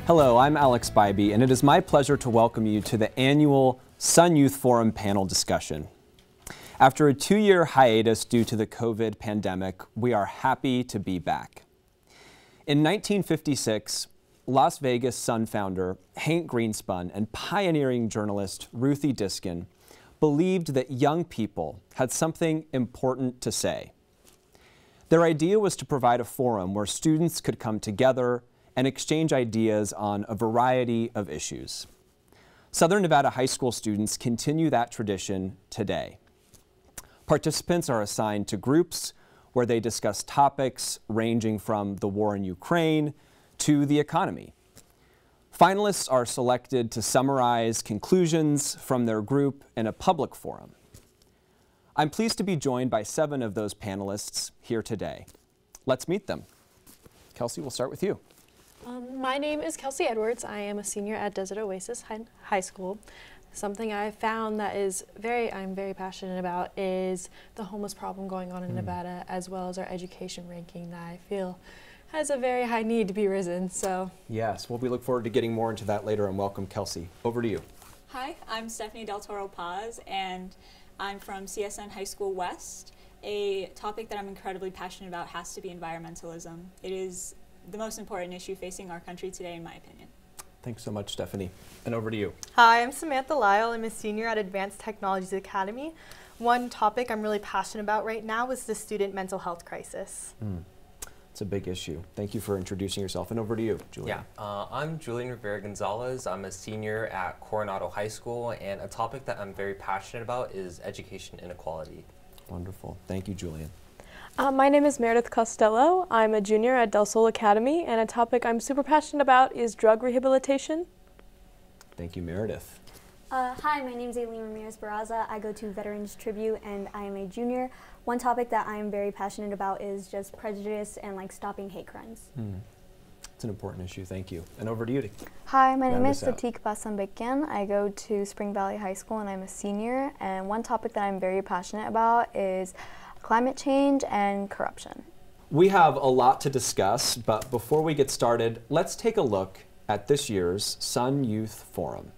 Hello, I'm Alex Bybee, and it is my pleasure to welcome you to the annual Sun Youth Forum panel discussion. After a 2-year hiatus due to the COVID pandemic, we are happy to be back. In 1956, Las Vegas Sun founder Hank Greenspun and pioneering journalist Ruthie Diskin believed that young people had something important to say. Their idea was to provide a forum where students could come together and exchange ideas on a variety of issues. Southern Nevada high school students continue that tradition today. Participants are assigned to groups where they discuss topics ranging from the war in Ukraine to the economy. Finalists are selected to summarize conclusions from their group in a public forum. I'm pleased to be joined by 7 of those panelists here today. Let's meet them. Kelsey, we'll start with you. My name is Kelsey Edwards. I am a senior at Desert Oasis High School. Something I found that I'm very passionate about is the homeless problem going on in Nevada, as well as our education ranking that I feel has a very high need to be risen. So yes, well, we look forward to getting more into that later, and welcome Kelsey. Over to you. Hi, I'm Stephanie Del Toro Paz, and I'm from CSN High School West. A topic that I'm incredibly passionate about has to be environmentalism. It is the most important issue facing our country today, in my opinion. Thanks so much, Stephanie. And over to you. Hi, I'm Samantha Lyle. I'm a senior at Advanced Technologies Academy. One topic I'm really passionate about right now is the student mental health crisis. It's a big issue. Thank you for introducing yourself. And over to you, Julian. Yeah, I'm Julian Rivera-Gonzalez. I'm a senior at Coronado High School, and a topic that I'm very passionate about is education inequality. Wonderful. Thank you, Julian. My name is Meredith Costello. I'm a junior at Del Sol Academy, and a topic I'm super passionate about is drug rehabilitation. Thank you, Meredith. Hi, my name is Aileen Ramirez-Barraza. I go to Veterans Tribute, and I am a junior. One topic that I am very passionate about is just prejudice and stopping hate crimes. It's an important issue. Thank you. And over to you. Hi, my name is Satik Basambekian. I go to Spring Valley High School, and I'm a senior. And one topic that I'm very passionate about is climate change and corruption. We have a lot to discuss, but before we get started, let's take a look at this year's Sun Youth Forum.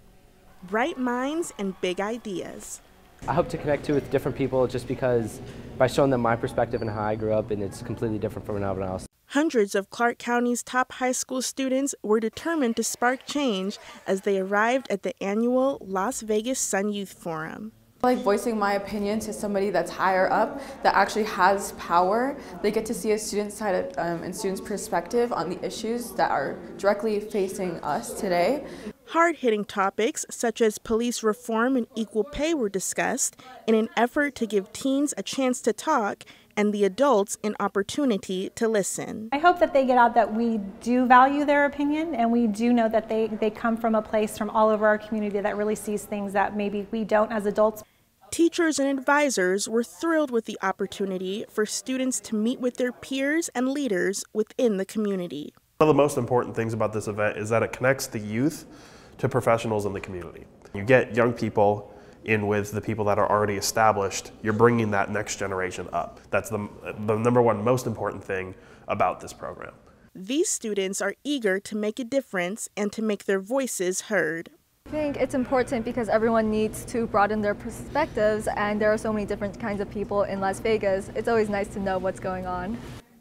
Bright minds and big ideas. I hope to connect with different people just because by showing them my perspective and how I grew up, and it's completely different from everyone else. Hundreds of Clark County's top high school students were determined to spark change as they arrived at the annual Las Vegas Sun Youth Forum. Voicing my opinion to somebody that's higher up that actually has power. They get to see a student's side and student's perspective on the issues that are directly facing us today. Hard-hitting topics such as police reform and equal pay were discussed in an effort to give teens a chance to talk and the adults an opportunity to listen. I hope that they get out that we do value their opinion, and we do know that they come from a place from all over our community that really sees things that maybe we don't as adults. Teachers and advisors were thrilled with the opportunity for students to meet with their peers and leaders within the community. One of the most important things about this event is that it connects the youth to professionals in the community. You get young people in with the people that are already established. You're bringing that next generation up. That's the number one most important thing about this program. These students are eager to make a difference and to make their voices heard. I think it's important because everyone needs to broaden their perspectives, and there are so many different kinds of people in Las Vegas. It's always nice to know what's going on.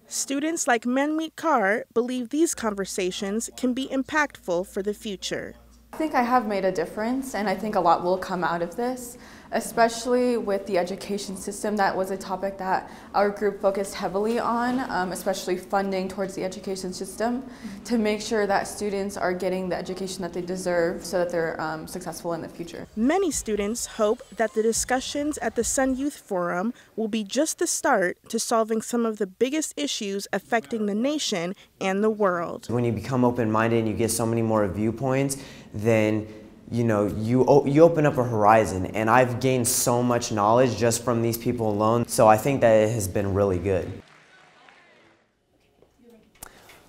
Students like Manmeet Kaur believe these conversations can be impactful for the future. I think I have made a difference, and I think a lot will come out of this, especially with the education system. That was a topic that our group focused heavily on, especially funding towards the education system to make sure that students are getting the education that they deserve so that they're successful in the future. Many students hope that the discussions at the Sun Youth Forum will be just the start to solving some of the biggest issues affecting the nation and the world. When you become open-minded and you get so many more viewpoints, then you open up a horizon, and I've gained so much knowledge just from these people alone, so I think that it has been really good.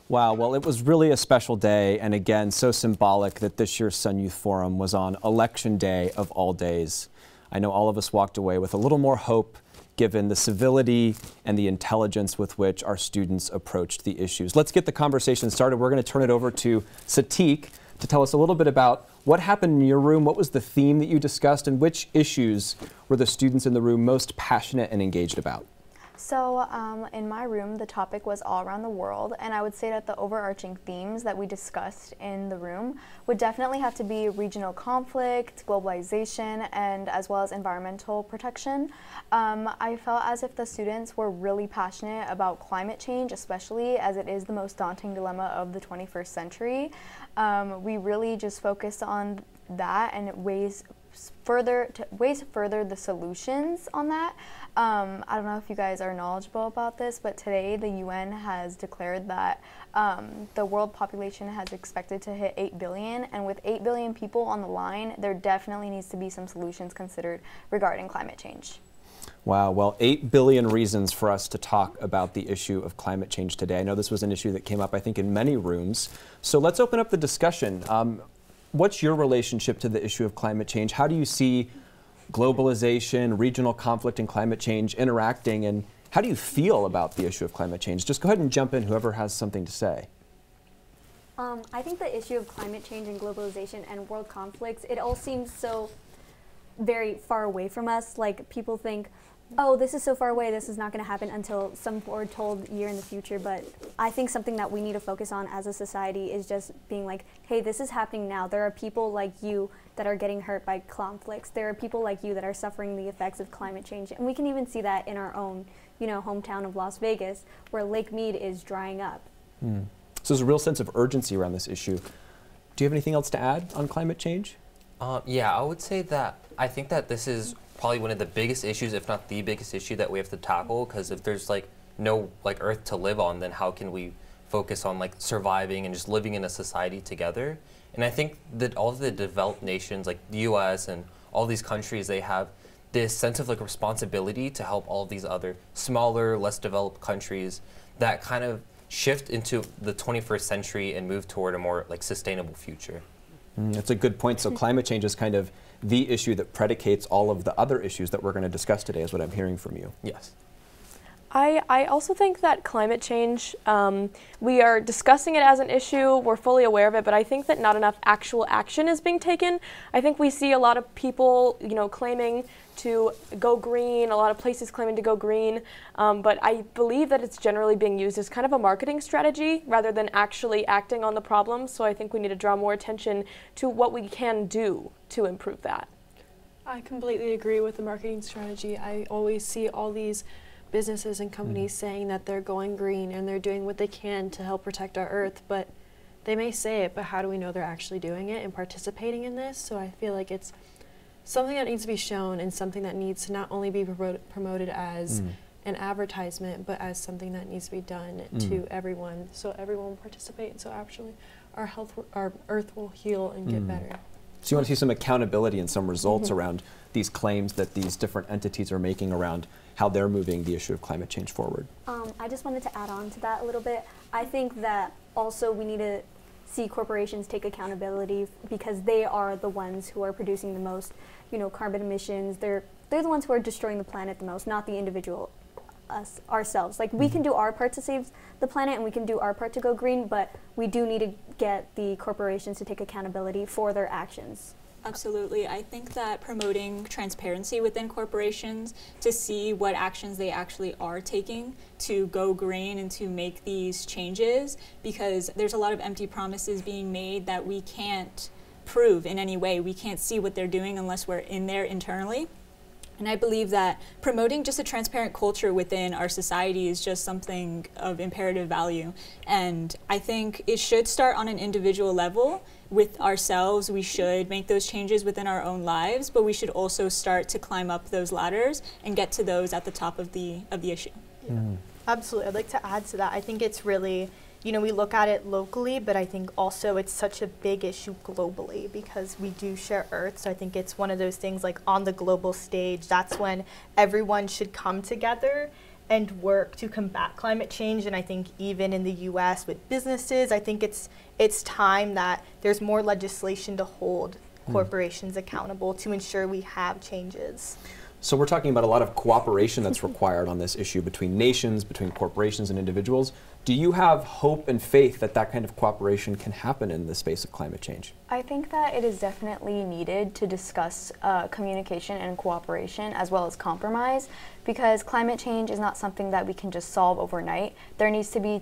Wow, well, it was really a special day, and again, so symbolic that this year's Sun Youth Forum was on Election Day of all days. I know all of us walked away with a little more hope given the civility and the intelligence with which our students approached the issues. Let's get the conversation started. We're going to turn it over to Satik to tell us a little bit about what happened in your room, what was the theme that you discussed, and which issues were the students in the room most passionate and engaged about? So in my room, the topic was all around the world, and I would say that the overarching themes that we discussed in the room would definitely have to be regional conflict, globalization, and as well as environmental protection. I felt as if the students were really passionate about climate change, especially as it is the most daunting dilemma of the 21st century. We really just focused on that and ways further the solutions on that. I don't know if you guys are knowledgeable about this, but today the UN has declared that the world population has expected to hit 8 billion, and with 8 billion people on the line, there definitely needs to be some solutions considered regarding climate change. Wow, well, 8 billion reasons for us to talk about the issue of climate change today. I know this was an issue that came up, I think, in many rooms. So let's open up the discussion. What's your relationship to the issue of climate change? How do you see globalization, regional conflict, and climate change interacting, and how do you feel about the issue of climate change? Just go ahead and jump in, whoever has something to say. I think the issue of climate change and globalization and world conflicts, it all seems so very far away from us. Like, people think, oh, this is so far away, this is not going to happen until some foretold year in the future. But I think something that we need to focus on as a society is just being like, hey, this is happening now. There are people like you that are getting hurt by conflicts. There are people like you that are suffering the effects of climate change. And we can even see that in our own, hometown of Las Vegas, where Lake Mead is drying up. So there's a real sense of urgency around this issue. Do you have anything else to add on climate change? Yeah, I would say that I think that this is probably one of the biggest issues, if not the biggest issue that we have to tackle, because if there's no Earth to live on, then how can we focus on surviving and just living in a society together? And I think that all of the developed nations like the US and all these countries, they have this sense of responsibility to help all of these other smaller, less developed countries that kind of shift into the 21st century and move toward a more sustainable future. That's a good point. So climate change is kind of the issue that predicates all of the other issues that we're going to discuss today, is what I'm hearing from you. Yes. I also think that climate change, we are discussing it as an issue, we're fully aware of it, but I think that not enough actual action is being taken. I think we see a lot of people, claiming to go green, a lot of places claiming to go green, but I believe that it's generally being used as kind of a marketing strategy rather than actually acting on the problem. So I think we need to draw more attention to what we can do to improve that. I completely agree with the marketing strategy. I always see all these businesses and companies saying that they're going green and they're doing what they can to help protect our earth, but they may say it, but how do we know they're actually doing it and participating in this? So I feel like it's something that needs to be shown and something that needs to not only be promoted as an advertisement, but as something that needs to be done to everyone, so everyone will participate, and so actually our earth will heal and get better. So you want to see some accountability and some results around these claims that these different entities are making around how they're moving the issue of climate change forward. I just wanted to add on to that a little bit. I think that also we need to see corporations take accountability, because they are the ones who are producing the most, carbon emissions. They're the ones who are destroying the planet the most, not the individual, ourselves. We can do our part to save the planet and we can do our part to go green, but we do need to get the corporations to take accountability for their actions. Absolutely. I think that promoting transparency within corporations to see what actions they actually are taking to go green and to make these changes, because there's a lot of empty promises being made that we can't prove in any way. We can't see what they're doing unless we're in there internally. And I believe that promoting just a transparent culture within our society is just something of imperative value. And I think it should start on an individual level with ourselves. We should make those changes within our own lives, but we should also start to climb up those ladders and get to those at the top of the issue. Absolutely. I'd like to add to that. I think it's really, we look at it locally, but I think also it's such a big issue globally, because we do share Earth. So I think it's one of those things on the global stage, that's when everyone should come together and work to combat climate change. And I think even in the US with businesses, I think it's time that there's more legislation to hold corporations accountable to ensure we have changes. So we're talking about a lot of cooperation that's required on this issue between nations, between corporations and individuals. Do you have hope and faith that that kind of cooperation can happen in the space of climate change? I think that it is definitely needed to discuss communication and cooperation as well as compromise, because climate change is not something that we can just solve overnight. There needs to be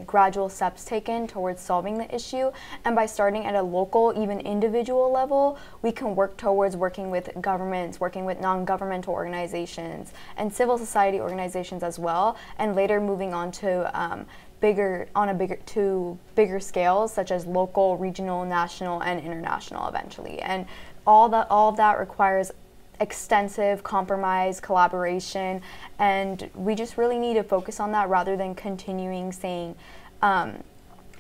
gradual steps taken towards solving the issue, and by starting at a local, even individual level, we can work towards working with governments, working with non-governmental organizations, and civil society organizations as well, and later moving on to bigger scales, such as local, regional, national, and international eventually. And all of that requires extensive compromise, collaboration, and we just really need to focus on that rather than continuing saying, oh,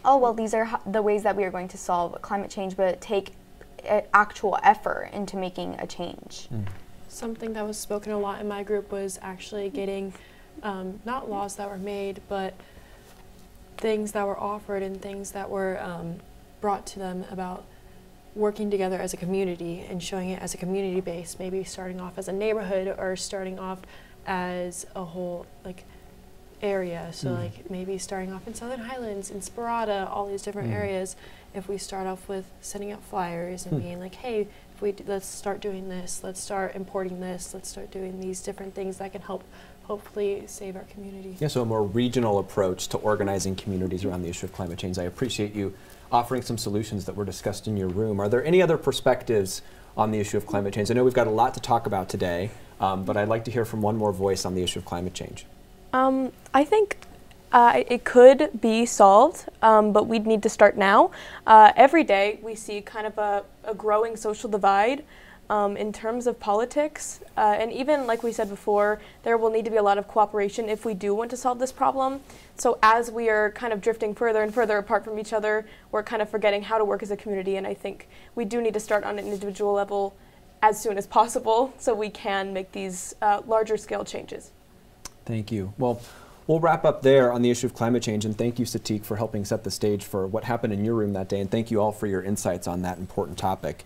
well, these are the ways that we are going to solve climate change, but take actual effort into making a change. Something that was spoken a lot in my group was actually getting, not laws that were made, but things that were offered and things that were brought to them about working together as a community and showing it as a community base, maybe starting off as a neighborhood or starting off as a whole area. So like maybe starting off in Southern Highlands, in Sparata, all these different areas. If we start off with sending out flyers and being like, hey, let's start doing this, let's start importing this, let's start doing these different things that can help hopefully save our community. Yeah, so a more regional approach to organizing communities around the issue of climate change. I appreciate you offering some solutions that were discussed in your room. Are there any other perspectives on the issue of climate change? I know we've got a lot to talk about today, but I'd like to hear from one more voice on the issue of climate change. I think it could be solved, but we'd need to start now. Every day we see kind of a growing social divide in terms of politics, and even like we said before, there will need to be a lot of cooperation if we do want to solve this problem. So as we are kind of drifting further and further apart from each other, we're kind of forgetting how to work as a community, and I think we do need to start on an individual level as soon as possible so we can make these larger scale changes. Thank you. Well, we'll wrap up there on the issue of climate change, and thank you, Satiq, for helping set the stage for what happened in your room that day, and thank you all for your insights on that important topic.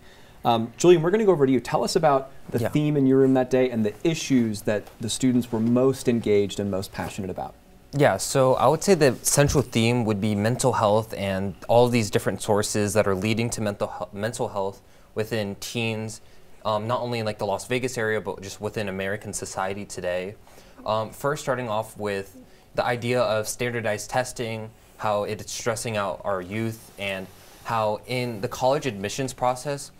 Julian, we're going to go over to you. Tell us about the theme in your room that day and the issues that the students were most engaged and most passionate about. Yeah, so I would say the central theme would be mental health and all of these different sources that are leading to mental health within teens, not only in like the Las Vegas area, but just within American society today. First, starting off with the idea of standardized testing, how it's stressing out our youth, and how in the college admissions process,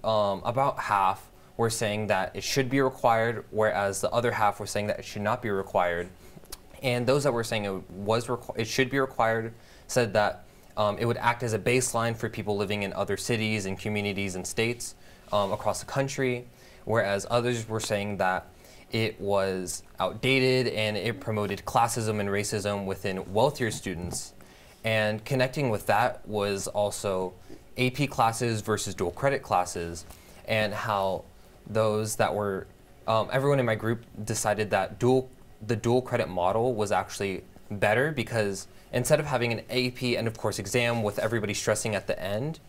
about half were saying that it should be required, whereas the other half were saying that it should not be required. And those that were saying it should be required said that it would act as a baseline for people living in other cities and communities and states across the country, whereas others were saying that it was outdated and it promoted classism and racism within wealthier students. And connecting with that was also AP classes versus dual credit classes, and how those that were, everyone in my group decided that the dual credit model was actually better, because instead of having an AP end of course exam with everybody stressing at the end,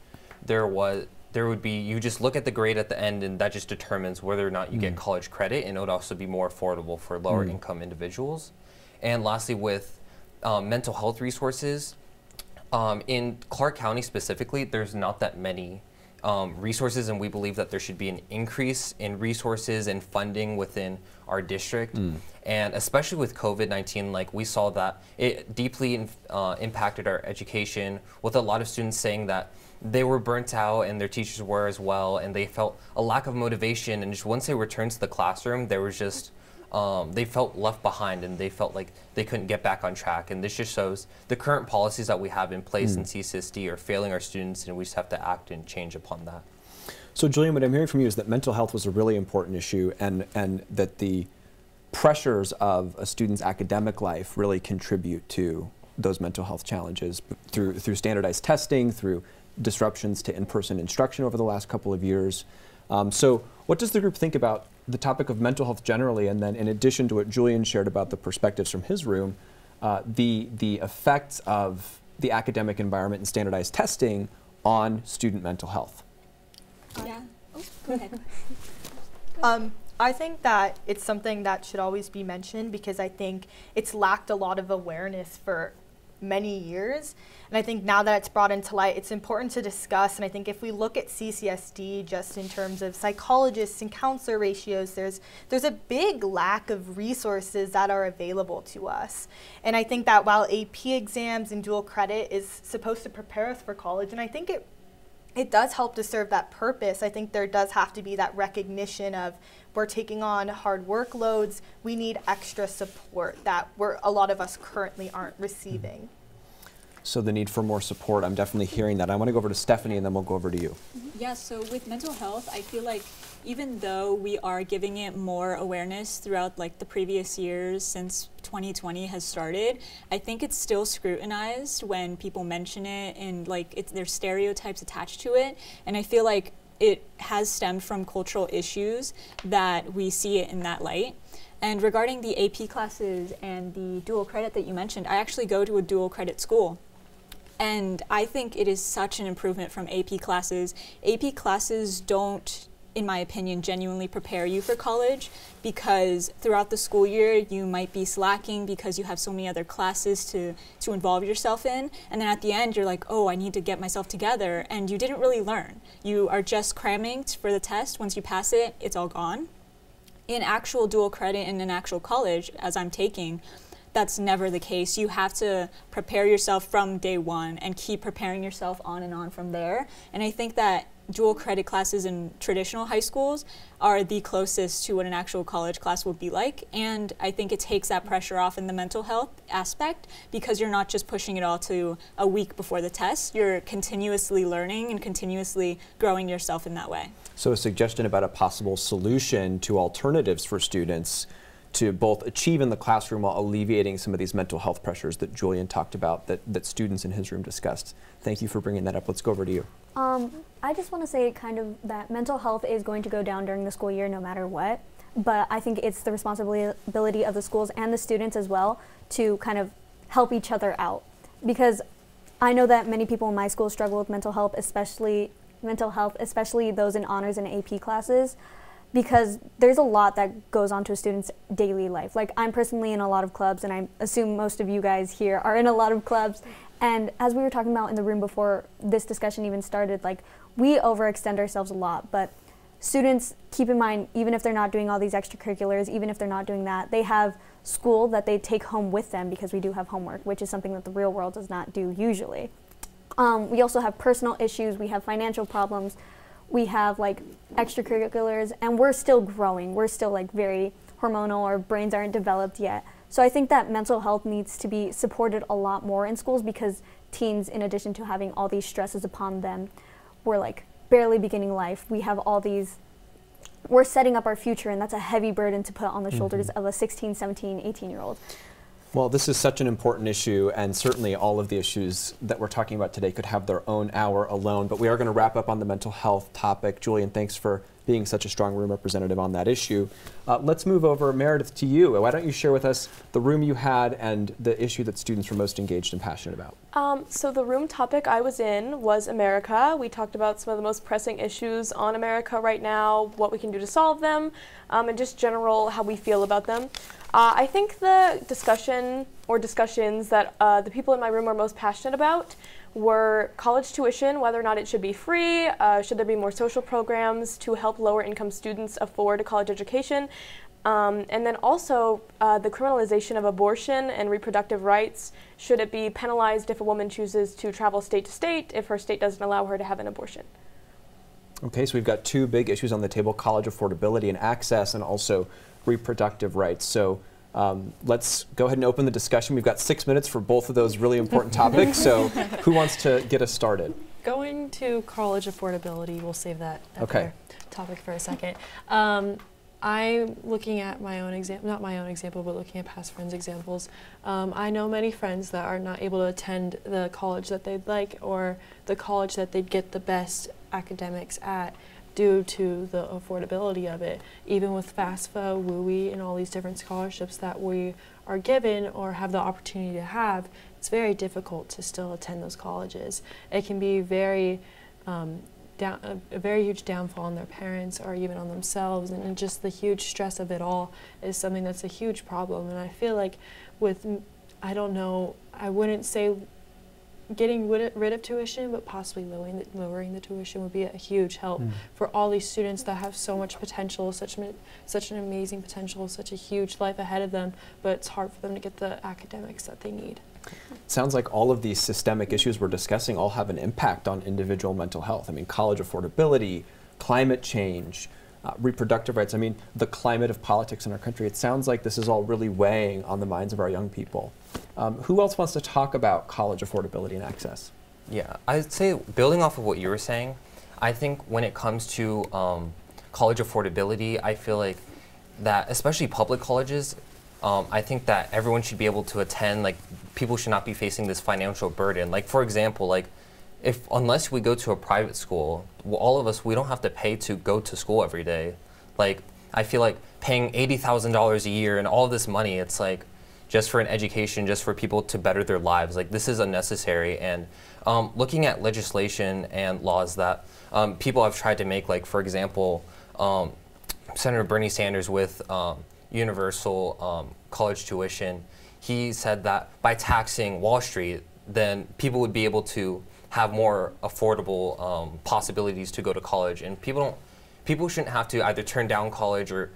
there would be, you just look at the grade at the end and that just determines whether or not you get college credit, and it would also be more affordable for lower income individuals. And lastly, with mental health resources, in Clark County specifically, there's not that many resources, and we believe that there should be an increase in resources and funding within our district. And especially with COVID-19, like we saw that it deeply impacted our education, with a lot of students saying that they were burnt out and their teachers were as well, and they felt a lack of motivation, and just once they returned to the classroom, there was just they felt left behind, and they felt like they couldn't get back on track. And this just shows the current policies that we have in place in CSISD are failing our students, and we just have to act and change upon that. So Julian, what I'm hearing from you is that mental health was a really important issue, and that the pressures of a student's academic life really contribute to those mental health challenges through standardized testing, through disruptions to in-person instruction over the last couple of years. So what does the group think about the topic of mental health generally, and then in addition to what Julian shared about the perspectives from his room, the effects of the academic environment and standardized testing on student mental health? Yeah. Oh, go ahead. I think that it's something that should always be mentioned because I think it's lacked a lot of awareness for many years. And I think now that it's brought into light, it's important to discuss. And I think if we look at CCSD just in terms of psychologists and counselor ratios, there's a big lack of resources that are available to us. And I think that while AP exams and dual credit is supposed to prepare us for college, and I think it does help to serve that purpose, I think there does have to be that recognition of we're taking on hard workloads, we need extra support that a lot of us currently aren't receiving. So the need for more support, I'm definitely hearing that. I want to go over to Stephanie and then we'll go over to you. Yeah, so with mental health, I feel like even though we are giving it more awareness throughout like the previous years since 2020 has started, I think it's still scrutinized when people mention it and like there's stereotypes attached to it. And I feel like it has stemmed from cultural issues that we see it in that light. And regarding the AP classes and the dual credit that you mentioned, I actually go to a dual credit school. And I think it is such an improvement from AP classes. AP classes don't, in my opinion, genuinely prepare you for college because throughout the school year you might be slacking because you have so many other classes to involve yourself in. And then at the end you're like, oh, I need to get myself together. And you didn't really learn. You are just cramming for the test. Once you pass it, it's all gone. In actual dual credit in an actual college, as I'm taking, that's never the case. You have to prepare yourself from day one and keep preparing yourself on and on from there. And I think that dual credit classes in traditional high schools are the closest to what an actual college class would be like. And I think it takes that pressure off in the mental health aspect because you're not just pushing it all to a week before the test. You're continuously learning and continuously growing yourself in that way. So a suggestion about a possible solution to alternatives for students to both achieve in the classroom while alleviating some of these mental health pressures that Julian talked about, that students in his room discussed. Thank you for bringing that up. Let's go over to you. I just want to say kind of that mental health is going to go down during the school year no matter what, but I think it's the responsibility of the schools and the students as well to kind of help each other out. Because I know that many people in my school struggle with mental health, especially those in honors and AP classes, because there's a lot that goes on to a student's daily life. Like I'm personally in a lot of clubs, and I assume most of you guys here are in a lot of clubs. And as we were talking about in the room before this discussion even started, like we overextend ourselves a lot, but students, keep in mind, even if they're not doing all these extracurriculars, even if they're not doing that, they have school that they take home with them because we do have homework, which is something that the real world does not do usually. We also have personal issues, we have financial problems, we have like extracurriculars, and we're still growing. We're still like very hormonal, our brains aren't developed yet. So I think that mental health needs to be supported a lot more in schools because teens, in addition to having all these stresses upon them, we're like barely beginning life. We have all these, we're setting up our future, and that's a heavy burden to put on the shoulders of a 16, 17, 18-year-old. Well, this is such an important issue, and certainly all of the issues that we're talking about today could have their own hour alone, but we are going to wrap up on the mental health topic. Julian, thanks for being such a strong room representative on that issue. Let's move over, Meredith, to you. Why don't you share with us the room you had and the issue that students were most engaged and passionate about? So the room topic I was in was America. We talked about some of the most pressing issues on America right now, what we can do to solve them, and just general how we feel about them. I think the discussion or discussions that the people in my room were most passionate about were college tuition, whether or not it should be free, should there be more social programs to help lower income students afford a college education, and then also the criminalization of abortion and reproductive rights. Should it be penalized if a woman chooses to travel state to state if her state doesn't allow her to have an abortion? Okay, so we've got two big issues on the table: college affordability and access, and also reproductive rights. So let's go ahead and open the discussion. We've got 6 minutes for both of those really important topics. So who wants to get us started? Going to college affordability, we'll save that topic for a second. I'm looking at my own example, not my own example, but looking at past friends' examples. I know many friends that are not able to attend the college that they'd like or the college that they'd get the best academics at due to the affordability of it. Even with FAFSA, WUI, and all these different scholarships that we are given or have the opportunity to have, it's very difficult to still attend those colleges. It can be very a very huge downfall on their parents or even on themselves, and just the huge stress of it all is something that's a huge problem. And I feel like with, I don't know, I wouldn't say getting rid of tuition, but possibly lowering the tuition would be a huge help for all these students that have so much potential, such an amazing potential, such a huge life ahead of them, but it's hard for them to get the academics that they need. Sounds like all of these systemic issues we're discussing all have an impact on individual mental health. I mean, college affordability, climate change, reproductive rights. I mean, the climate of politics in our country. It sounds like this is all really weighing on the minds of our young people. Who else wants to talk about college affordability and access? Yeah, I'd say building off of what you were saying, I think when it comes to college affordability, I feel like that, especially public colleges, I think that everyone should be able to attend. Like, people should not be facing this financial burden. Like, for example, like, unless we go to a private school, all of us, we don't have to pay to go to school every day. Like, I feel like paying $80,000 a year and all this money, it's like, just for an education, just for people to better their lives. Like, this is unnecessary. And looking at legislation and laws that people have tried to make, like, for example, Senator Bernie Sanders with universal college tuition, he said that by taxing Wall Street, then people would be able to have more affordable possibilities to go to college. And people shouldn't have to either turn down college or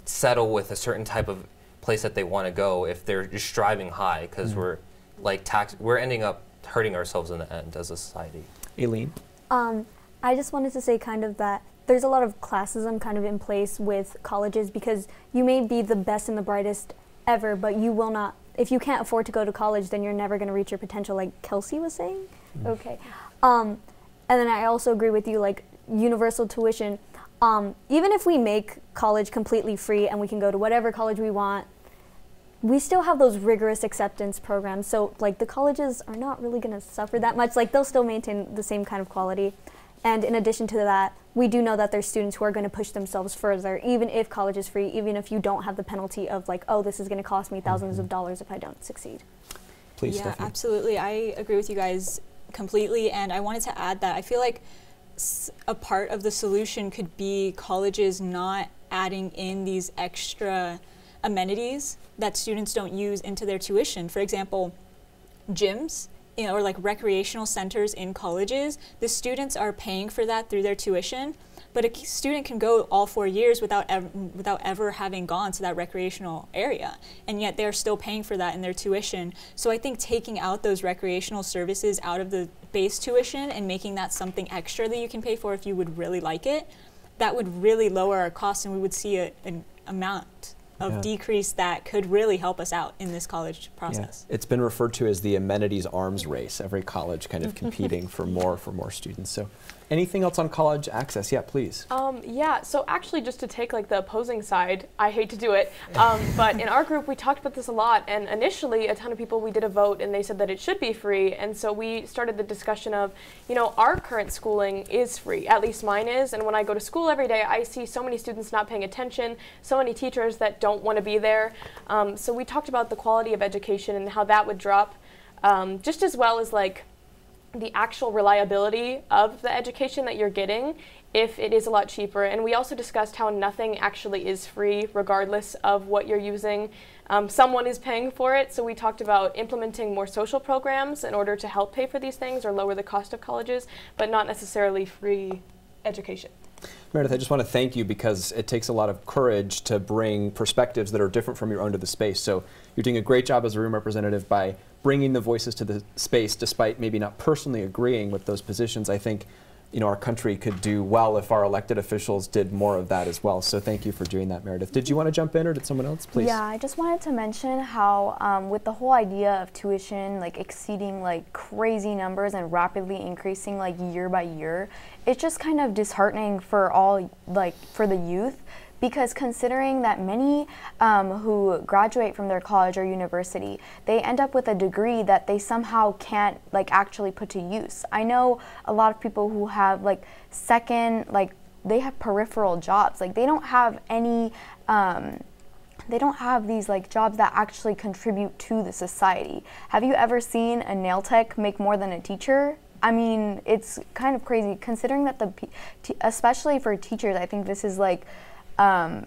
settle with a certain type of place that they want to go if they're just striving high, because we're ending up hurting ourselves in the end as a society. Aileen? I just wanted to say kind of that there's a lot of classism kind of in place with colleges, because you may be the best and the brightest ever, but you will not, if you can't afford to go to college, then you're never going to reach your potential, like Kelsey was saying. Okay. And then I also agree with you, like universal tuition. Even if we make college completely free and we can go to whatever college we want, we still have those rigorous acceptance programs. So like the colleges are not really going to suffer that much. Like, they'll still maintain the same kind of quality. And in addition to that, we do know that there's students who are going to push themselves further, even if college is free, even if you don't have the penalty of like, oh, this is going to cost me thousands of dollars if I don't succeed. Please, yeah, Stephanie. Absolutely. I agree with you guys completely. And I wanted to add that I feel like a part of the solution could be colleges not adding in these extra amenities that students don't use into their tuition. For example, gyms, or like recreational centers in colleges, the students are paying for that through their tuition, but a student can go all 4 years without ever having gone to that recreational area, and yet they're still paying for that in their tuition. So I think taking out those recreational services out of the base tuition and making that something extra that you can pay for if you would really like it, that would really lower our costs, and we would see an amount of decrease that could really help us out in this college process. Yeah. It's been referred to as the amenities arms race, every college kind of competing for more students. So anything else on college access? Yeah, please. Yeah, so actually just to take like the opposing side, I hate to do it, but in our group we talked about this a lot, and initially a ton of people, we did a vote and they said that it should be free, and so we started the discussion of, you know, our current schooling is free, at least mine is, and when I go to school every day I see so many students not paying attention, so many teachers that don't want to be there, so we talked about the quality of education and how that would drop, just as well as like the actual reliability of the education that you're getting if it is a lot cheaper. And we also discussed how nothing actually is free regardless of what you're using. Someone is paying for it, so we talked about implementing more social programs in order to help pay for these things or lower the cost of colleges, but not necessarily free education. Meredith, I just want to thank you, because it takes a lot of courage to bring perspectives that are different from your own to the space. So you're doing a great job as a room representative by bringing the voices to the space, despite maybe not personally agreeing with those positions. I think, you know, our country could do well if our elected officials did more of that as well. So thank you for doing that, Meredith. Did you want to jump in, or did someone else, please? Yeah, I just wanted to mention how with the whole idea of tuition like exceeding like crazy numbers and rapidly increasing like year by year, it's just kind of disheartening for all, like for the youth, because considering that many who graduate from their college or university, they end up with a degree that they somehow can't like actually put to use. I know a lot of people who have like they have peripheral jobs, like they don't have any they don't have these like jobs that actually contribute to the society. Have you ever seen a nail tech make more than a teacher? I mean, it's kind of crazy considering that especially for teachers, I think this is like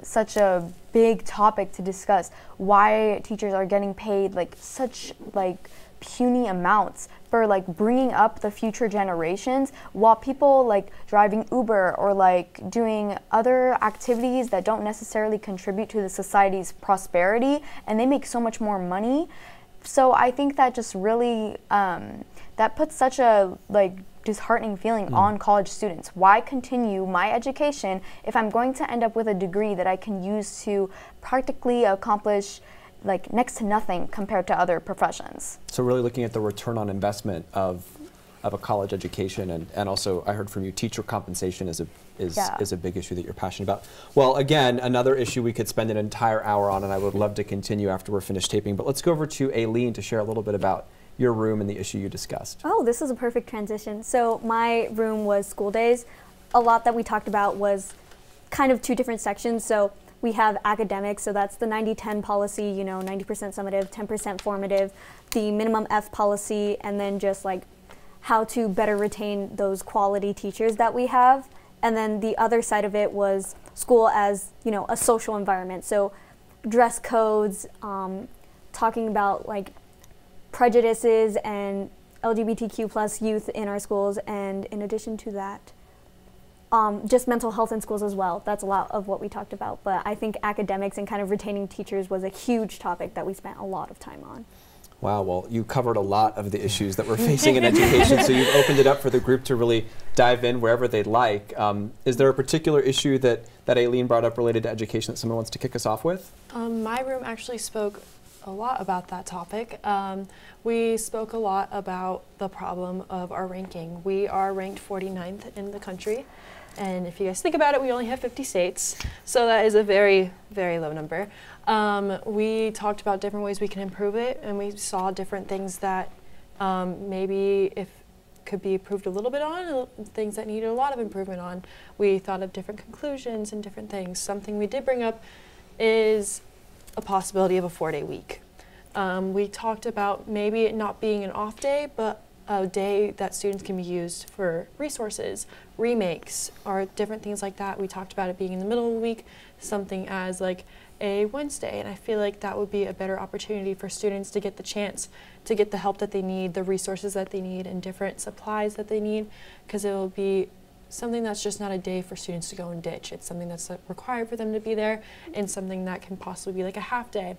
such a big topic to discuss. Why teachers are getting paid like such like puny amounts for like bringing up the future generations, while people like driving Uber or like doing other activities that don't necessarily contribute to the society's prosperity, and they make so much more money. So I think that just really that puts such a like disheartening feeling on college students. Why continue my education if I'm going to end up with a degree that I can use to practically accomplish like next to nothing compared to other professions? So really looking at the return on investment of a college education, and also I heard from you, teacher compensation is a big issue that you're passionate about. Well, again, another issue we could spend an entire hour on, and I would love to continue after we're finished taping, but let's go over to Aileen to share a little bit about your room and the issue you discussed. Oh, this is a perfect transition. So my room was school days. A lot that we talked about was kind of two different sections. So we have academics, so that's the 90-10 policy, you know, 90% summative, 10% formative, the minimum F policy, and then just like how to better retain those quality teachers that we have. And then the other side of it was school as, you know, a social environment. So dress codes, talking about like prejudices and LGBTQ plus youth in our schools, and in addition to that, just mental health in schools as well. That's a lot of what we talked about, but I think academics and kind of retaining teachers was a huge topic that we spent a lot of time on. Wow, well, you covered a lot of the issues that we're facing in education, so you've opened it up for the group to really dive in wherever they'd like. Is there a particular issue that Aileen brought up related to education that someone wants to kick us off with? My room actually spoke a lot about that topic. We spoke a lot about the problem of our ranking. We are ranked 49th in the country, and if you guys think about it, we only have 50 states, so that is a very, very low number. We talked about different ways we can improve it, and we saw different things that maybe if could be improved a little bit on, things that needed a lot of improvement on. We thought of different conclusions and different things. Something we did bring up is a possibility of a 4-day week. We talked about maybe it not being an off day, but a day that students can be used for resources, remakes, or different things like that. We talked about it being in the middle of the week, something as like a Wednesday, and I feel like that would be a better opportunity for students to get the chance to get the help that they need, the resources that they need, and different supplies that they need, because it will be something that's just not a day for students to go and ditch. It's something that's required for them to be there, and something that can possibly be like a half day.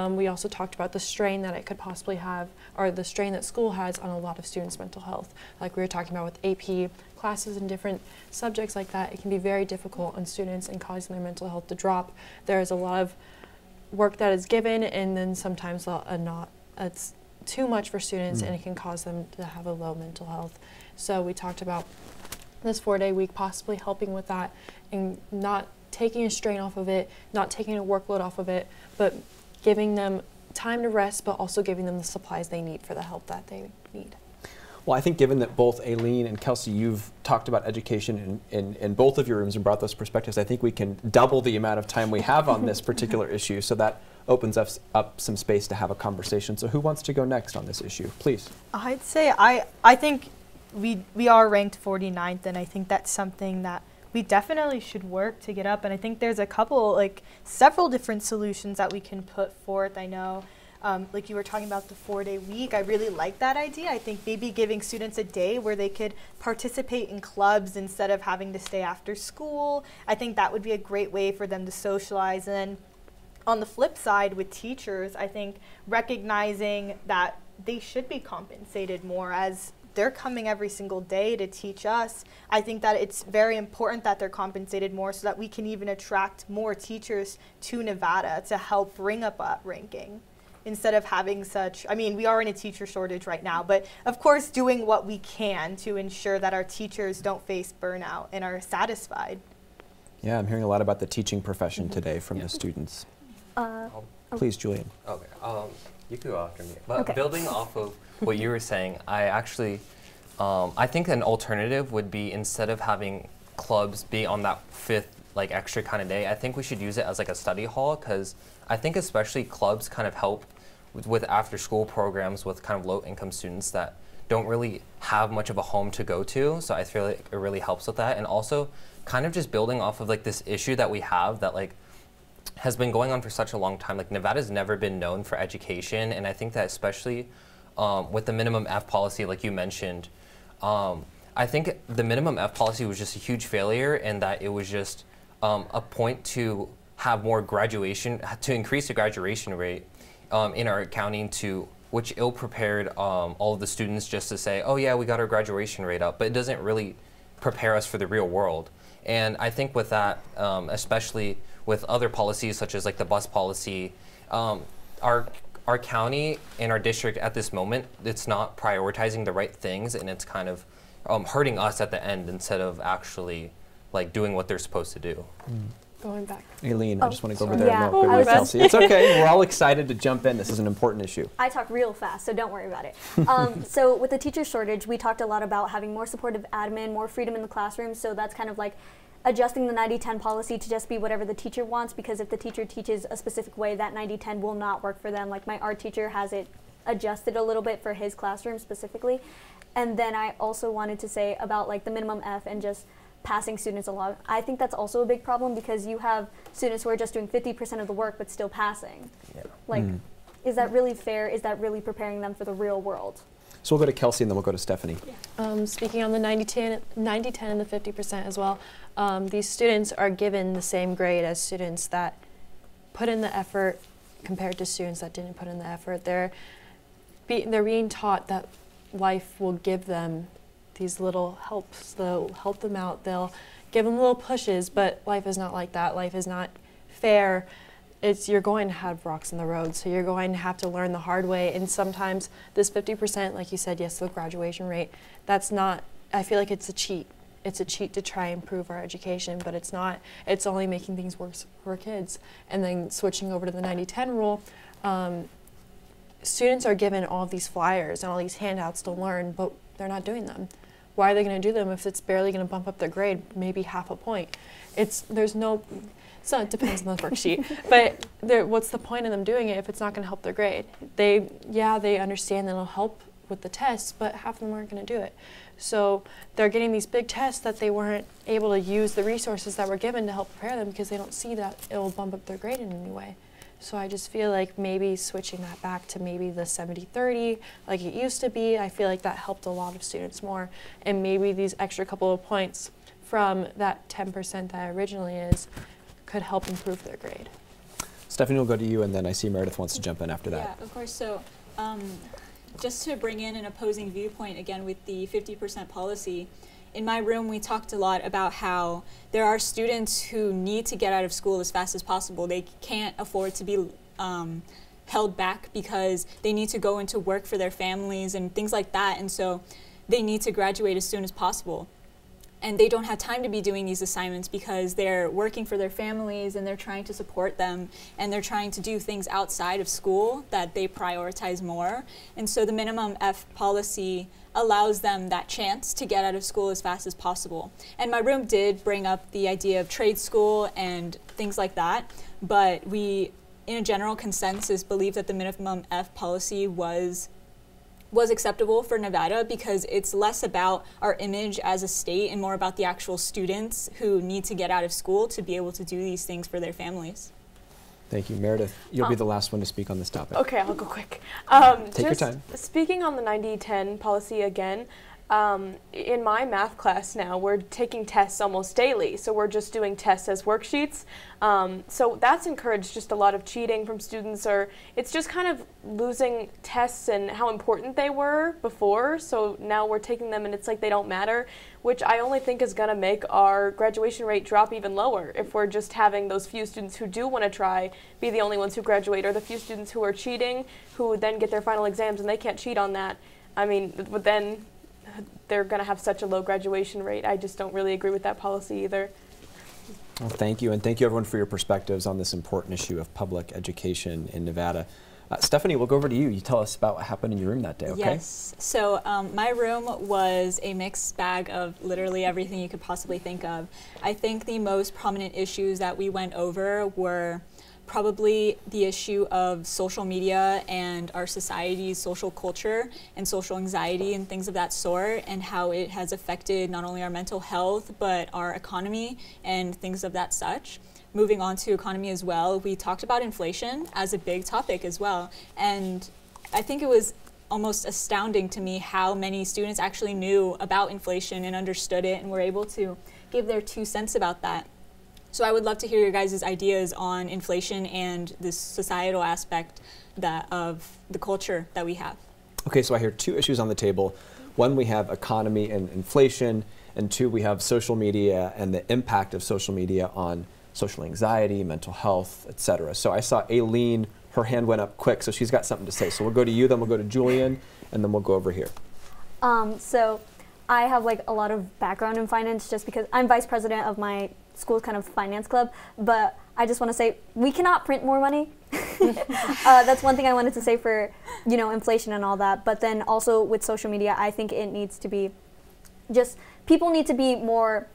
We also talked about the strain that it could possibly have, or the strain that school has on a lot of students' mental health. Like we were talking about with AP classes and different subjects like that, it can be very difficult on students and causing their mental health to drop. There is a lot of work that is given, and then sometimes it's too much for students, and it can cause them to have a low mental health. So we talked about this 4-day week possibly helping with that, and not taking a strain off of it, not taking a workload off of it, but giving them time to rest, but also giving them the supplies they need for the help that they need. Well, I think given that both Aileen and Kelsey, you've talked about education in both of your rooms and brought those perspectives, I think we can double the amount of time we have on this particular issue, so that opens us up some space to have a conversation. So who wants to go next on this issue? Please. I'd say I think we are ranked 49th, and I think that's something that we definitely should work to get up. And I think there's several different solutions that we can put forth. I know, like you were talking about the 4-day week, I really like that idea. I think maybe giving students a day where they could participate in clubs instead of having to stay after school. I think that would be a great way for them to socialize. And on the flip side with teachers, I think recognizing that they should be compensated more, as they're coming every single day to teach us. I think that it's very important that they're compensated more, so that we can even attract more teachers to Nevada to help bring up a ranking, instead of having we are in a teacher shortage right now, but of course doing what we can to ensure that our teachers don't face burnout and are satisfied. Yeah, I'm hearing a lot about the teaching profession today from the students. Please, Julian. Okay, you could go after me. But building off of what you were saying, I think an alternative would be, instead of having clubs be on that 5th extra kind of day, I think we should use it as like a study hall, because I think especially clubs kind of help with after school programs with kind of low income students that don't really have much of a home to go to. So I feel like it really helps with that. And also kind of just building off of like this issue that we have that like has been going on for such a long time. Like Nevada's never been known for education. And I think that especially with the minimum F policy, like you mentioned, I think the minimum F policy was just a huge failure, and that it was just a point to have more graduation, to increase the graduation rate in our accounting, to which ill-prepared all of the students just to say, oh yeah, we got our graduation rate up, but it doesn't really prepare us for the real world. And I think with that, especially with other policies such as like the bus policy, our county and our district at this moment, it's not prioritizing the right things, and it's kind of hurting us at the end instead of actually like doing what they're supposed to do. Going back. Aileen, I just want to go over there yeah. and go with Kelsey. It's okay. We're all excited to jump in. This is an important issue. I talk real fast, so don't worry about it. So with the teacher shortage, we talked a lot about having more supportive admin, more freedom in the classroom. So that's kind of like adjusting the 90-10 policy to just be whatever the teacher wants, because if the teacher teaches a specific way, that 90-10 will not work for them. Like my art teacher has it adjusted a little bit for his classroom specifically. And then I also wanted to say about like the minimum F and just passing students along. I think that's also a big problem, because you have students who are just doing 50% of the work but still passing. Yeah. Like, is that really fair? Is that really preparing them for the real world? So we'll go to Kelsey and then we'll go to Stephanie. Yeah. Speaking on the 90-10 and the 50% as well, these students are given the same grade as students that put in the effort compared to students that didn't put in the effort. They're being taught that life will give them these little helps. They'll help them out. They'll give them little pushes, but life is not like that. Life is not fair. You're going to have rocks in the road, so you're going to have to learn the hard way. And sometimes this 50%, like you said, yes, the graduation rate, that's not, I feel like it's a cheat. It's a cheat to try and improve our education, but it's not. It's only making things worse for kids. And then switching over to the 90-10 rule, students are given all these flyers and all these handouts to learn, but they're not doing them. Why are they going to do them if it's barely going to bump up their grade, maybe half a point? It depends on the worksheet, but what's the point of them doing it if it's not going to help their grade? They understand that it'll help with the tests, but half of them aren't going to do it. So they're getting these big tests that they weren't able to use the resources that were given to help prepare them, because they don't see that it will bump up their grade in any way. So I just feel like maybe switching that back to maybe the 70-30 like it used to be, I feel like that helped a lot of students more. And maybe these extra couple of points from that 10% that originally is could help improve their grade. Stephanie, we'll go to you, and then I see Meredith wants to jump in after that. Yeah, of course. So just to bring in an opposing viewpoint again with the 50% policy, in my room we talked a lot about how there are students who need to get out of school as fast as possible. They can't afford to be held back because they need to go into work for their families and things like that, and so they need to graduate as soon as possible. And they don't have time to be doing these assignments because they're working for their families and they're trying to support them, and they're trying to do things outside of school that they prioritize more. And so the minimum F policy allows them that chance to get out of school as fast as possible. And my room did bring up the idea of trade school and things like that, but we, in a general consensus, believe that the minimum F policy was acceptable for Nevada because it's less about our image as a state and more about the actual students who need to get out of school to be able to do these things for their families. Thank you. Meredith, you'll be the last one to speak on this topic. Okay, I'll go quick. Take your time. Speaking on the 90-10 policy again, in my math class now, we're taking tests almost daily. So we're just doing tests as worksheets. So that's encouraged just a lot of cheating from students, or it's just kind of losing tests and how important they were before. So now we're taking them and it's like they don't matter, which I only think is going to make our graduation rate drop even lower if we're just having those few students who do want to try be the only ones who graduate, or the few students who are cheating who then get their final exams and they can't cheat on that. I mean, but then they're going to have such a low graduation rate. I just don't really agree with that policy either. Well, thank you, and thank you everyone for your perspectives on this important issue of public education in Nevada. Stephanie, we'll go over to you. You tell us about what happened in your room that day, okay? Yes. So my room was a mixed bag of literally everything you could possibly think of. I think the most prominent issues that we went over were probably the issue of social media and our society's social culture and social anxiety and things of that sort, and how it has affected not only our mental health but our economy and things of that such. Moving on to economy as well, we talked about inflation as a big topic as well, and I think it was almost astounding to me how many students actually knew about inflation and understood it and were able to give their 2 cents about that. So I would love to hear your guys' ideas on inflation and this societal aspect of the culture that we have. Okay, so I hear 2 issues on the table. One, we have economy and inflation, and 2, we have social media and the impact of social media on social anxiety, mental health, etc. So I saw Aileen, her hand went up quick, so she's got something to say. So we'll go to you, then we'll go to Julian, and then we'll go over here. So I have like a lot of background in finance just because I'm vice president of my school's kind of finance club, but I just want to say we cannot print more money. That's one thing I wanted to say for, you know, inflation and all that. But then also with social media, I think it needs to be just, people need to be more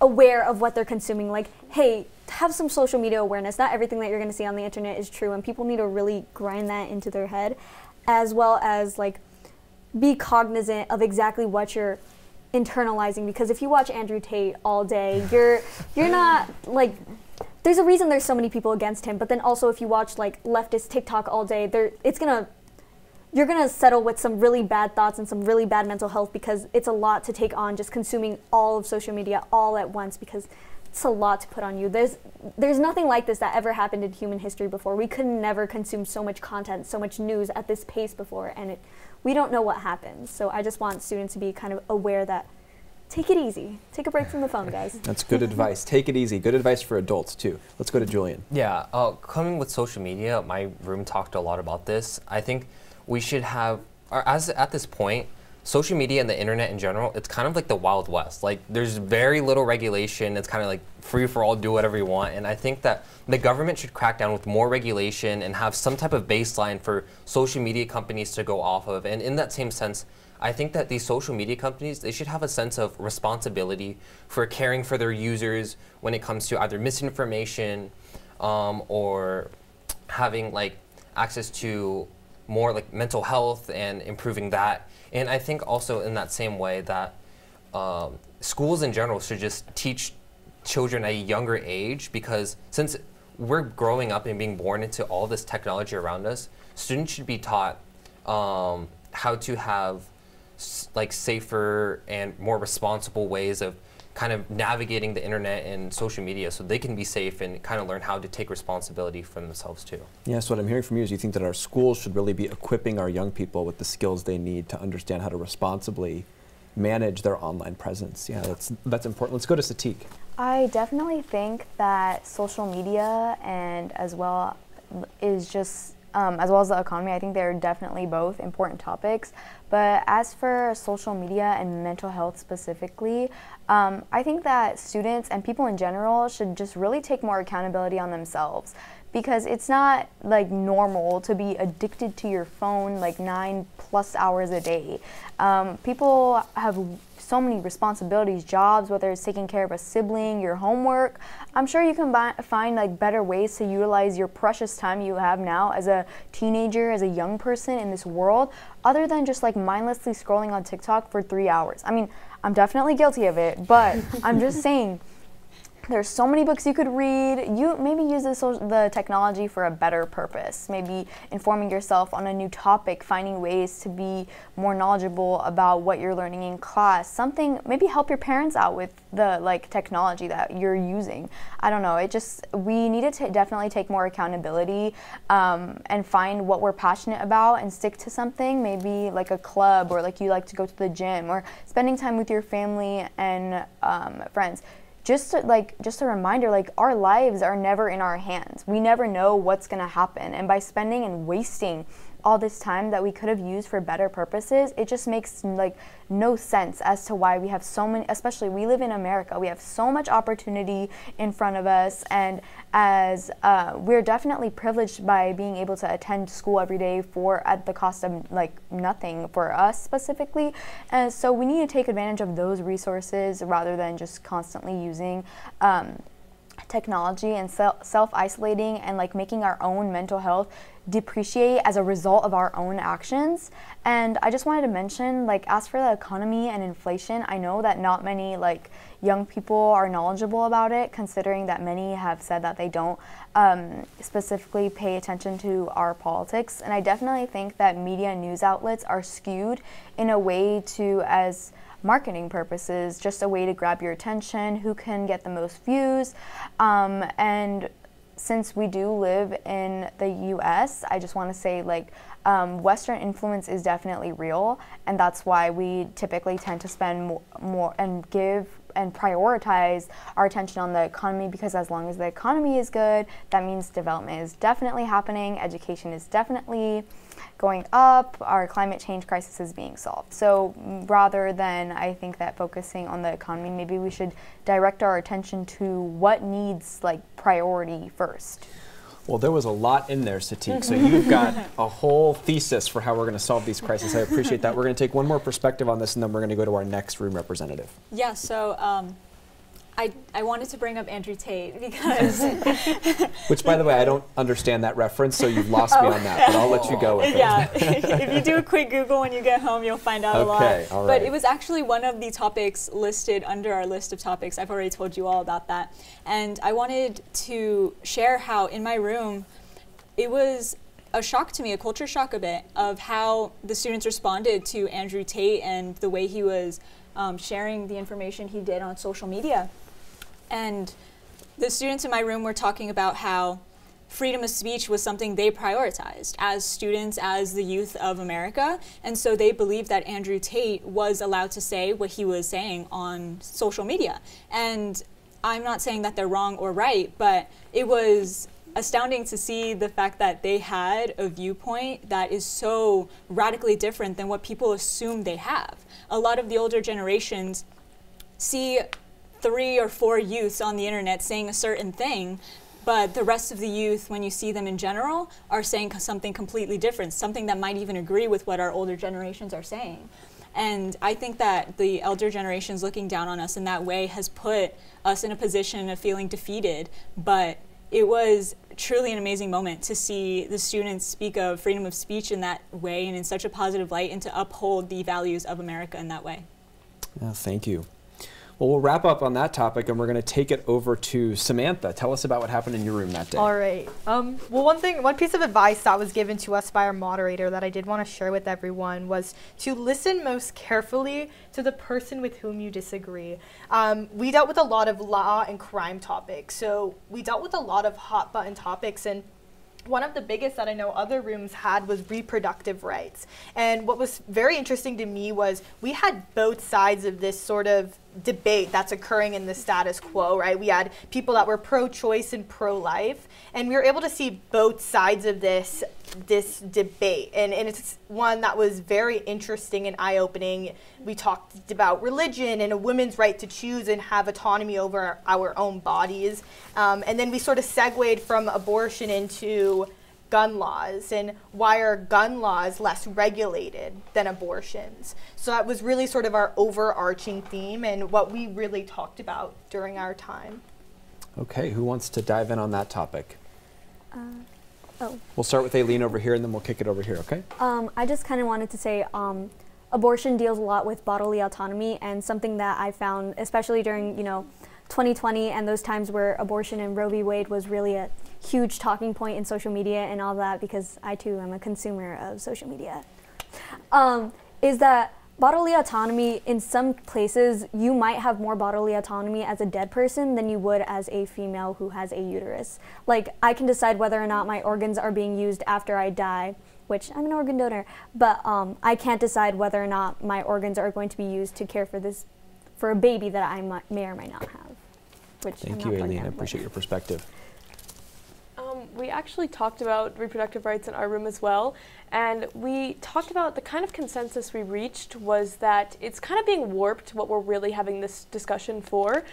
aware of what they're consuming. Like, hey, have some social media awareness. Not everything that you're going to see on the internet is true, and people need to really grind that into their head, as well as like be cognizant of exactly what you're internalizing. Because if you watch Andrew Tate all day, you're not like, there's a reason there's so many people against him. But then also if you watch like leftist TikTok all day, you're gonna settle with some really bad thoughts and some really bad mental health, because it's a lot to take on just consuming all of social media all at once, because it's a lot to put on you. There's nothing like this that ever happened in human history before. We could never consume so much content, so much news at this pace before, and we don't know what happens. So I just want students to be kind of aware that take it easy. Take a break from the phone, guys. That's good advice. Take it easy. Good advice for adults, too. Let's go to Julian. Yeah, coming with social media, my room talked a lot about this. I think we should have, at this point, social media and the internet in general, it's kind of like the Wild West. Like, there's very little regulation. It's kind of like free for all, do whatever you want. And I think that the government should crack down with more regulation and have some type of baseline for social media companies to go off of. And in that same sense, I think that these social media companies, they should have a sense of responsibility for caring for their users when it comes to either misinformation or having like access to more like mental health and improving that. And I think also in that same way that schools in general should just teach children at a younger age, because since we're growing up and being born into all this technology around us, students should be taught how to have like safer and more responsible ways of kind of navigating the internet and social media, so they can be safe and kind of learn how to take responsibility for themselves too. Yes, what I'm hearing from you is you think that our schools should really be equipping our young people with the skills they need to understand how to responsibly manage their online presence. Yeah, that's important. Let's go to Satiq. I definitely think that social media and as well as the economy, I think they're definitely both important topics. But as for social media and mental health specifically, I think that students and people in general should just really take more accountability on themselves, because it's not like normal to be addicted to your phone like 9+ hours a day. People have so many responsibilities, jobs, whether it's taking care of a sibling, your homework. I'm sure you can find like better ways to utilize your precious time you have now as a teenager, as a young person in this world, other than just like mindlessly scrolling on TikTok for 3 hours. I mean, I'm definitely guilty of it, but I'm just saying, there's so many books you could read. You maybe use the technology for a better purpose, maybe informing yourself on a new topic, finding ways to be more knowledgeable about what you're learning in class, something, maybe help your parents out with the like technology that you're using. I don't know, we need to definitely take more accountability and find what we're passionate about and stick to something, maybe like a club, or like you like to go to the gym, or spending time with your family and friends. Just a reminder, like, our lives are never in our hands. We never know what's gonna happen. And by spending and wasting all this time that we could have used for better purposes, it just makes like no sense as to why we have so many, especially we live in America, we have so much opportunity in front of us, and as we're definitely privileged by being able to attend school every day at the cost of like nothing for us specifically. And so we need to take advantage of those resources rather than just constantly using technology and self-isolating and like making our own mental health depreciate as a result of our own actions. And I just wanted to mention, like, as for the economy and inflation, I know that not many like young people are knowledgeable about it, considering that many have said that they don't specifically pay attention to our politics. And I definitely think that media and news outlets are skewed in a way to, as marketing purposes, just a way to grab your attention, who can get the most views. And since we do live in the US, I just want to say, like, Western influence is definitely real, and that's why we typically tend to spend more and give and prioritize our attention on the economy, because as long as the economy is good, that means development is definitely happening, education is definitely going up, our climate change crisis is being solved. So rather than, I think that focusing on the economy, maybe we should direct our attention to what needs like priority first. Well, there was a lot in there, Satiq, so you've got a whole thesis for how we're going to solve these crises. I appreciate that. We're going to take one more perspective on this, and then we're going to go to our next room representative. Yeah, so I wanted to bring up Andrew Tate because... Which, by the way, I don't understand that reference, so you've lost me on that, but I'll let you go with it. Yeah, if you do a quick Google when you get home, you'll find out a lot. All right. But it was actually one of the topics listed under our list of topics. I've already told you all about that. And I wanted to share how in my room, it was a shock to me, a culture shock a bit, of how the students responded to Andrew Tate and the way he was sharing the information he did on social media. And the students in my room were talking about how freedom of speech was something they prioritized as students, as the youth of America. And so they believed that Andrew Tate was allowed to say what he was saying on social media. And I'm not saying that they're wrong or right, but it was astounding to see the fact that they had a viewpoint that is so radically different than what people assume they have. A lot of the older generations see 3 or 4 youths on the internet saying a certain thing, but the rest of the youth, when you see them in general, are saying something completely different, something that might even agree with what our older generations are saying. And I think that the elder generations looking down on us in that way has put us in a position of feeling defeated, but it was truly an amazing moment to see the students speak of freedom of speech in that way and in such a positive light, and to uphold the values of America in that way. Thank you. Well, we'll wrap up on that topic, and we're going to take it over to Samantha. Tell us about what happened in your room that day. All right. Well, one piece of advice that was given to us by our moderator that I did want to share with everyone was to listen most carefully to the person with whom you disagree. We dealt with a lot of law and crime topics, so we dealt with a lot of hot button topics, and one of the biggest that I know other rooms had was reproductive rights. And what was very interesting to me was we had both sides of this sort of debate that's occurring in the status quo, right? We had people that were pro-choice and pro-life, and we were able to see both sides of this debate. And it's one that was very interesting and eye-opening. We talked about religion and a woman's right to choose and have autonomy over our own bodies. And then we sort of segued from abortion into gun laws, and why are gun laws less regulated than abortions? So that was really sort of our overarching theme and what we really talked about during our time. Okay, who wants to dive in on that topic? We'll start with Aileen over here, and then we'll kick it over here, okay? I just kind of wanted to say abortion deals a lot with bodily autonomy, and something that I found, especially during 2020 and those times where abortion and Roe v. Wade was really a huge talking point in social media and all that, because I too am a consumer of social media, is that bodily autonomy, in some places, you might have more bodily autonomy as a dead person than you would as a female who has a uterus. Like, I can decide whether or not my organs are being used after I die, which I'm an organ donor, but I can't decide whether or not my organs are going to be used to care for a baby that I may or might not have. Thank you, Aileen. I appreciate your perspective. We actually talked about reproductive rights in our room as well, and we talked about the kind of consensus we reached was that it's kind of being warped what we're really having this discussion for.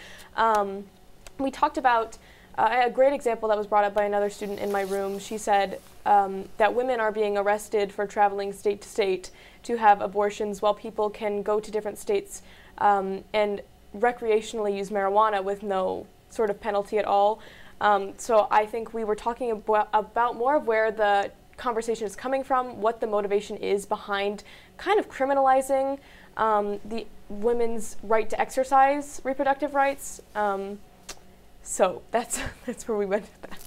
We talked about a great example that was brought up by another student in my room. She said that women are being arrested for traveling state to state to have abortions, while people can go to different states and recreationally use marijuana with no sort of penalty at all. So I think we were talking about more of where the conversation is coming from, what the motivation is behind kind of criminalizing the women's right to exercise reproductive rights. So that's where we went with that.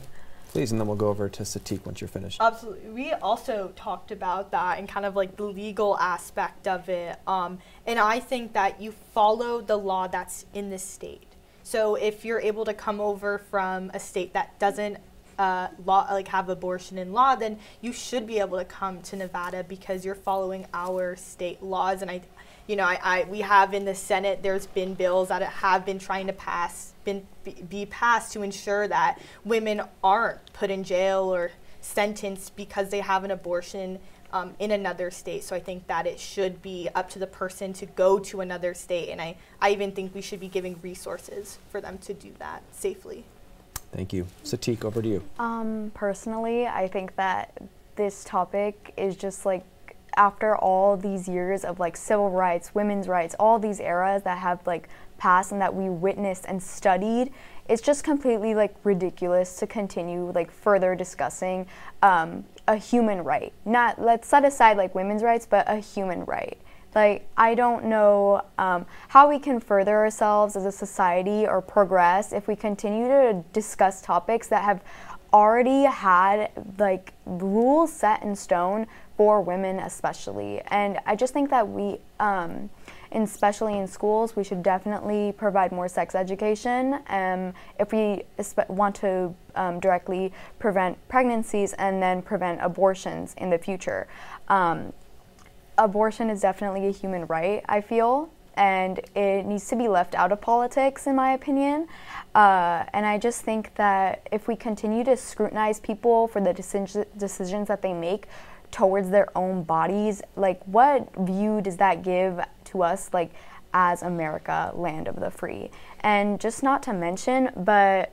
Please, and then we'll go over to Satiq once you're finished. Absolutely. We also talked about that and kind of like the legal aspect of it. And I think that you follow the law that's in the state. So if you're able to come over from a state that doesn't have abortion in law, then you should be able to come to Nevada because you're following our state laws. And we have in the Senate, there's been bills that have been trying to be passed to ensure that women aren't put in jail or sentenced because they have an abortion in another state. So I think that it should be up to the person to go to another state. And I even think we should be giving resources for them to do that safely. Thank you. Satiq, over to you. Personally, I think that this topic is just like, after all these years of like civil rights, women's rights, all these eras that have like passed and that we witnessed and studied, it's just completely like ridiculous to continue like further discussing a human right. Not, let's set aside like women's rights, but a human right. Like, I don't know how we can further ourselves as a society or progress if we continue to discuss topics that have already had like rules set in stone for women especially. And I just think that we, especially in schools, we should definitely provide more sex education if we want to directly prevent pregnancies and then prevent abortions in the future. Abortion is definitely a human right, I feel, and it needs to be left out of politics, in my opinion. And I just think that if we continue to scrutinize people for the decisions that they make towards their own bodies, like, what view does that give to us, like, as America, land of the free? And just not to mention, but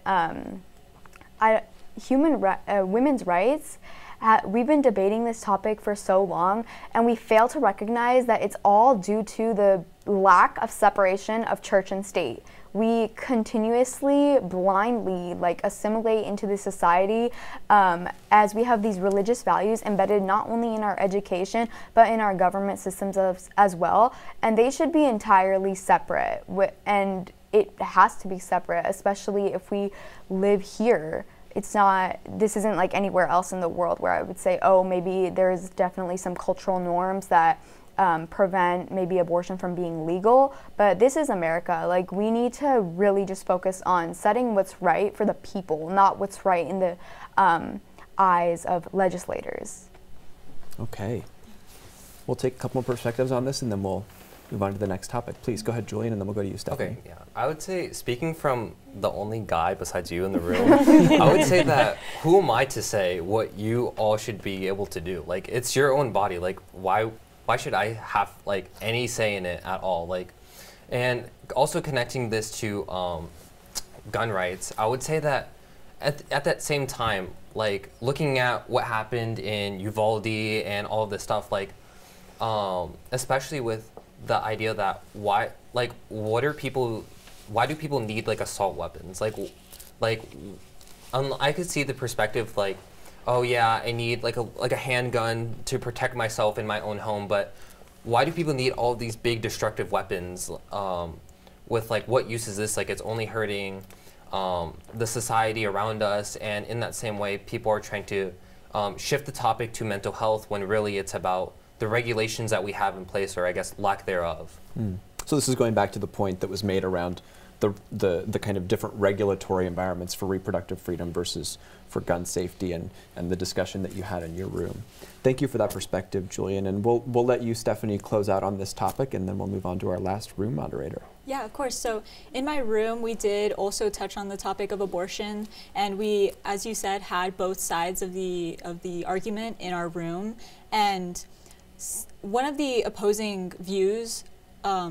women's rights, we've been debating this topic for so long, and we fail to recognize that it's all due to the lack of separation of church and state. We continuously, blindly, like, assimilate into the society as we have these religious values embedded not only in our education, but in our government systems as well. And they should be entirely separate. And it has to be separate, especially if we live here. This isn't like anywhere else in the world where I would say, oh, maybe there's definitely some cultural norms that prevent maybe abortion from being legal, but this is America. Like, we need to really just focus on setting what's right for the people, not what's right in the eyes of legislators. Okay. We'll take a couple more perspectives on this and then we'll move on to the next topic. Please go ahead, Julian, and then we'll go to you, Stephanie. Okay, yeah. I would say, speaking from the only guy besides you in the room, I would say that who am I to say what you all should be able to do? Like, it's your own body. Like, why should I have like any say in it at all? Like, and also connecting this to gun rights, I would say that at that same time, like, looking at what happened in Uvalde and all of this stuff, like, especially with the idea that why do people need like assault weapons? I could see the perspective like, oh yeah, I need like a handgun to protect myself in my own home, but why do people need all these big destructive weapons? With like, what use is this? Like, it's only hurting the society around us, and in that same way, people are trying to shift the topic to mental health when really it's about the regulations that we have in place, or I guess lack thereof. So this is going back to the point that was made around the kind of different regulatory environments for reproductive freedom versus for gun safety, and the discussion that you had in your room. Thank you for that perspective, Julian, and we'll let you, Stephanie, close out on this topic, and then we'll move on to our last room moderator. Yeah, of course. So in my room, we did also touch on the topic of abortion, and we, as you said, had both sides of the argument in our room. And one of the opposing views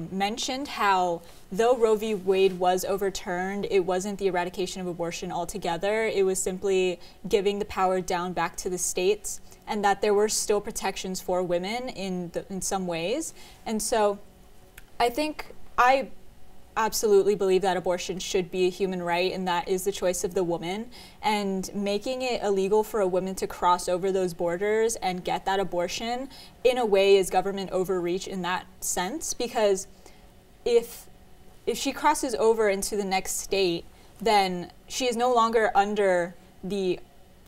mentioned how though Roe v. Wade was overturned, it wasn't the eradication of abortion altogether. It was simply giving the power down back to the states, and that there were still protections for women in some ways. And so I think I absolutely believe that abortion should be a human right, and that is the choice of the woman. And making it illegal for a woman to cross over those borders and get that abortion, in a way, is government overreach in that sense, because if she crosses over into the next state, then she is no longer under the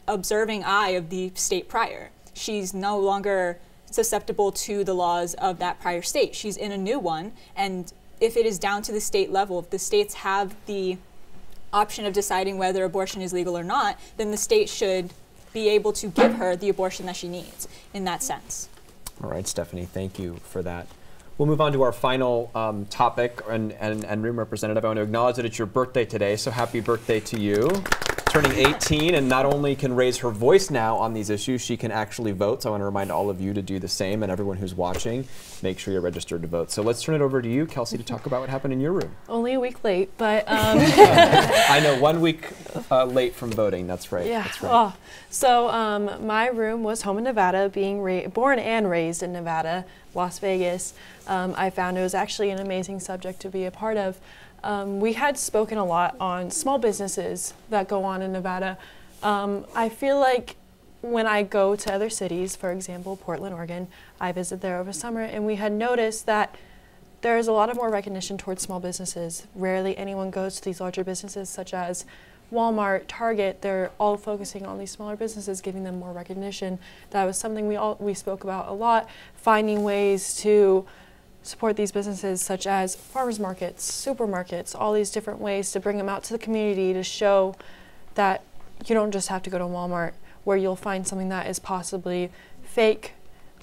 observing eye of the state prior. She's no longer susceptible to the laws of that prior state. She's in a new one, and if it is down to the state level, if the states have the option of deciding whether abortion is legal or not, then the state should be able to give her the abortion that she needs in that sense. All right, Stephanie, thank you for that. We'll move on to our final topic, and room representative, I want to acknowledge that it's your birthday today, so happy birthday to you. Turning 18, and not only can raise her voice now on these issues, she can actually vote. So I want to remind all of you to do the same, and everyone who's watching, make sure you're registered to vote. So let's turn it over to you, Kelsey, to talk about what happened in your room. Only a week late, but I know, 1 week late from voting. That's right. Yeah. That's right. Oh. So my room was home in Nevada, being born and raised in Nevada, Las Vegas. I found it was actually an amazing subject to be a part of. We had spoken a lot on small businesses that go on in Nevada. I feel like when I go to other cities, for example, Portland, Oregon, I visit there over summer, and we had noticed that there's a lot of more recognition towards small businesses. Rarely anyone goes to these larger businesses such as Walmart, Target. They're all focusing on these smaller businesses, giving them more recognition. That was something we spoke about a lot, finding ways to support these businesses such as farmers markets, supermarkets, all these different ways to bring them out to the community to show that you don't just have to go to Walmart where you'll find something that is possibly fake,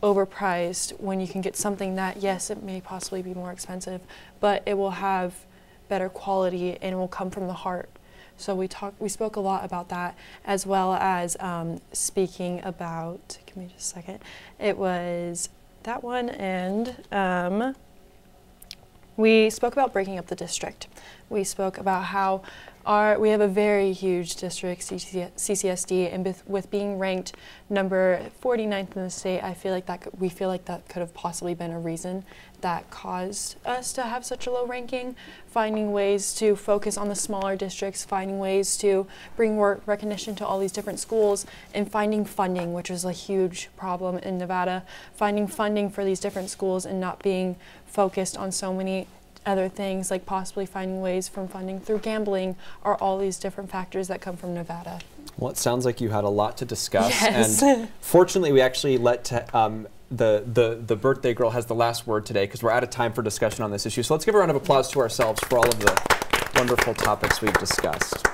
overpriced, when you can get something that, yes, it may possibly be more expensive, but it will have better quality and it will come from the heart. So we spoke a lot about that, as well as speaking about, give me just a second, it was that one, and we spoke about breaking up the district. We spoke about how we have a very huge district, CCSD, and with being ranked number 49th in the state, we feel like that could have possibly been a reason that caused us to have such a low ranking. Finding ways to focus on the smaller districts, finding ways to bring more recognition to all these different schools, and finding funding, which is a huge problem in Nevada. Finding funding for these different schools and not being focused on so many other things, like possibly finding ways from funding through gambling, are all these different factors that come from Nevada. Well, it sounds like you had a lot to discuss. Yes. And fortunately, we actually let the birthday girl has the last word today, because we're out of time for discussion on this issue. So let's give a round of applause to ourselves for all of the wonderful topics we've discussed.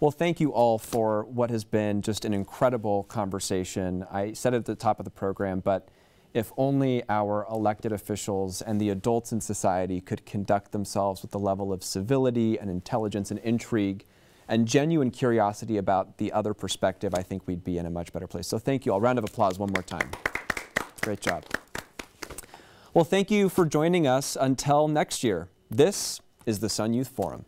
Well, thank you all for what has been just an incredible conversation. I said it at the top of the program, but if only our elected officials and the adults in society could conduct themselves with the level of civility and intelligence and intrigue and genuine curiosity about the other perspective, I think we'd be in a much better place. So thank you all. Round of applause one more time. Great job. Well, thank you for joining us until next year. This is the Sun Youth Forum.